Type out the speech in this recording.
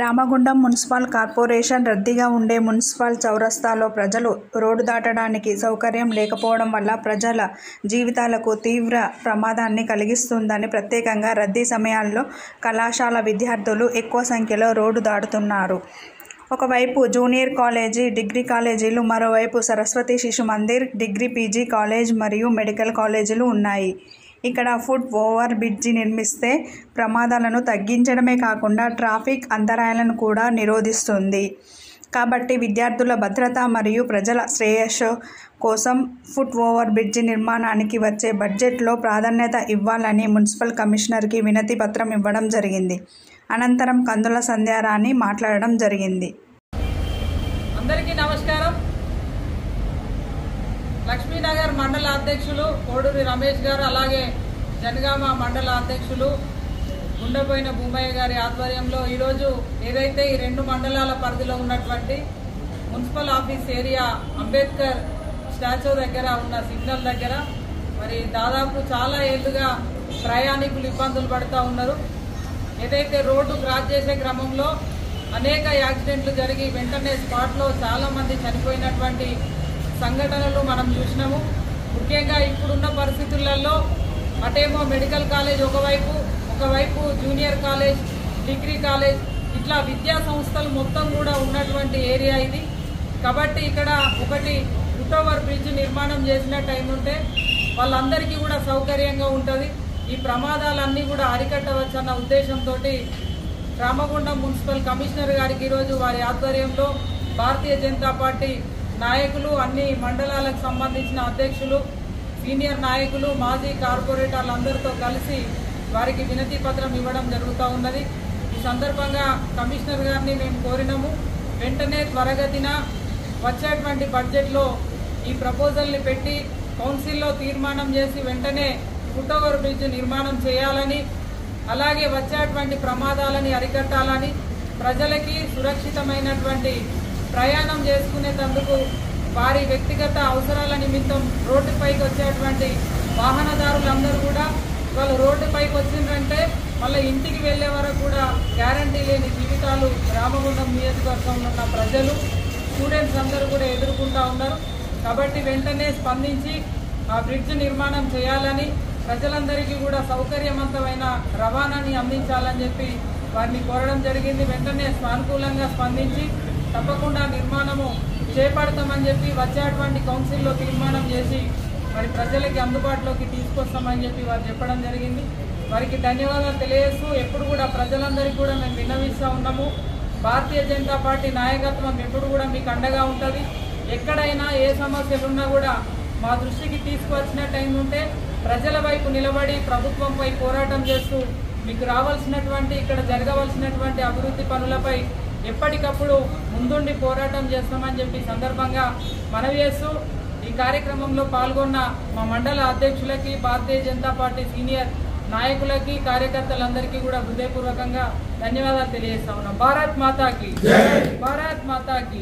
Ramagundam municipal corporation రద్దీగా ఉండే municipal చౌరస్తాలో ప్రజలు రోడ్డు దాటడానికి సౌకర్యం లేకపోవడం వల్ల ప్రజల జీవితాలకు తీవ్ర ప్రమాదాన్ని కలిగిస్తుందని ప్రత్యేకంగా రద్దీ సమయాల్లో కళాశాల విద్యార్థులు ఎక్కువ సంఖ్యలో రోడ్డు దాటుతున్నారు. ఒకవైపు జూనియర్ కాలేజీ, డిగ్రీ కాలేజీలు, మరోవైపు సరస్వతి శిశు మందిర్, డిగ్రీ పీజీ కాలేజ్ మరియు మెడికల్ కాలేజీలు ఉన్నాయి. ఇక్కడ ఫుట్ ఓవర్ బ్రిడ్జి నిర్మిస్తే ప్రమాదాలను తగ్గించడమే కాకుండా ట్రాఫిక్ అంతరాయాలను కూడా నిరోధిస్తుంది. కాబట్టి విద్యార్థుల భద్రత మరియు ప్రజల శ్రేయస్సు కోసం ఫుట్ ఓవర్ బ్రిడ్జి నిర్మాణానికి వచ్చే బడ్జెట్లో ప్రాధాన్యత ఇవ్వాలని మున్సిపల్ కమిషనర్కి వినతి పత్రం ఇవ్వడం జరిగింది. అనంతరం కందుల సంధ్యారాణి మాట్లాడడం జరిగింది. అందరికీ నమస్కారం. లక్ష్మీనగర్ మండల అధ్యక్షులు కోడూరి రమేష్ గారు, అలాగే జనగామ మండల అధ్యక్షులు గుండెపోయిన భూమయ్య గారి ఆధ్వర్యంలో ఈరోజు ఏదైతే ఈ రెండు మండలాల పరిధిలో ఉన్నటువంటి municipal office area Ambedkar statue దగ్గర ఉన్న సిగ్నల్ దగ్గర మరి దాదాపు చాలా ఏళ్లుగా ప్రయాణికులు ఇబ్బందులు పడుతూ ఉన్నారు. ఏదైతే రోడ్డు క్రాస్ చేసే క్రమంలో అనేక యాక్సిడెంట్లు జరిగి వెంటనే స్పాట్లో చాలామంది చనిపోయినటువంటి సంఘటనలు మనం చూసినాము. ముఖ్యంగా ఇప్పుడున్న పరిస్థితులలో అటేమో మెడికల్ కాలేజ్ ఒకవైపు జూనియర్ కాలేజ్, డిగ్రీ కాలేజ్, ఇట్లా విద్యా సంస్థలు మొత్తం కూడా ఉన్నటువంటి ఏరియా ఇది. కాబట్టి ఇక్కడ ఒకటి ఫుట్ ఓవర్ బ్రిడ్జ్ నిర్మాణం చేసినట్టు ఉంటే వాళ్ళందరికీ కూడా సౌకర్యంగా ఉంటుంది. ఈ ప్రమాదాలన్నీ కూడా అరికట్టవచ్చన్న ఉద్దేశంతో రామగుండం మున్సిపల్ కమిషనర్ గారికి ఈరోజు వారి ఆధ్వర్యంలో భారతీయ జనతా పార్టీ నాయకులు, అన్ని మండలాలకు సంబంధించిన అధ్యక్షులు, సీనియర్ నాయకులు, మాజీ కార్పొరేటర్లందరితో కలిసి వారికి వినతి పత్రం ఇవ్వడం జరుగుతూ ఉన్నది. ఈ సందర్భంగా కమిషనర్ గారిని మేము కోరినాము, వెంటనే త్వరగతిన వచ్చేటువంటి బడ్జెట్లో ఈ ప్రపోజల్ని పెట్టి కౌన్సిల్లో తీర్మానం చేసి వెంటనే ఫుట్ ఓవర్ బ్రిడ్జ్ నిర్మాణం చేయాలని, అలాగే వచ్చేటువంటి ప్రమాదాలని అరికట్టాలని, ప్రజలకి సురక్షితమైనటువంటి ప్రయాణం చేసుకునేందుకు వారి వ్యక్తిగత అవసరాల నిమిత్తం రోడ్డుపైకి వచ్చేటువంటి వాహనదారులందరూ కూడా వాళ్ళు రోడ్డుపైకి వచ్చిందంటే మళ్ళీ ఇంటికి వెళ్లే వరకు కూడా గ్యారంటీ లేని జీవితాలు రామగుండం నియోజకవర్గంలో ఉన్న ప్రజలు, స్టూడెంట్స్ అందరూ కూడా ఎదుర్కొంటూ ఉన్నారు. కాబట్టి వెంటనే స్పందించి ఆ బ్రిడ్జ్ నిర్మాణం చేయాలని, ప్రజలందరికీ కూడా సౌకర్యవంతమైన రవాణాని అందించాలని చెప్పి వారిని కోరడం జరిగింది. వెంటనే సానుకూలంగా స్పందించి తప్పకుండా నిర్మాణము చేపడతామని చెప్పి వచ్చేటువంటి కౌన్సిల్లో తీర్మానం చేసి మరి ప్రజలకి అందుబాటులోకి తీసుకొస్తామని చెప్పి వారు చెప్పడం జరిగింది. వారికి ధన్యవాదాలు తెలియజేస్తూ ఎప్పుడు కూడా ప్రజలందరికీ కూడా మేము విన్నవిస్తూ ఉన్నాము. భారతీయ జనతా పార్టీ నాయకత్వం ఎప్పుడు కూడా మీకు అండగా ఉంటుంది. ఎక్కడైనా ఏ సమస్యలున్నా కూడా మా దృష్టికి తీసుకువచ్చినట్టు ఉంటే ప్రజల వైపు నిలబడి ప్రభుత్వంపై పోరాటం చేస్తూ మీకు రావాల్సినటువంటి, ఇక్కడ జరగవలసినటువంటి అభివృద్ధి పనులపై ఎప్పటికప్పుడు ముందుండి పోరాటం చేస్తామని చెప్పి సందర్భంగా మనవి చేస్తూ ఈ కార్యక్రమంలో పాల్గొన్న మా మండల అధ్యక్షులకి, భారతీయ జనతా పార్టీ సీనియర్ నాయకులకి, కార్యకర్తలందరికీ కూడా హృదయపూర్వకంగా ధన్యవాదాలు తెలియజేస్తా ఉన్నాం. భారత్ మాతాకి, భారత్ మాతాకి.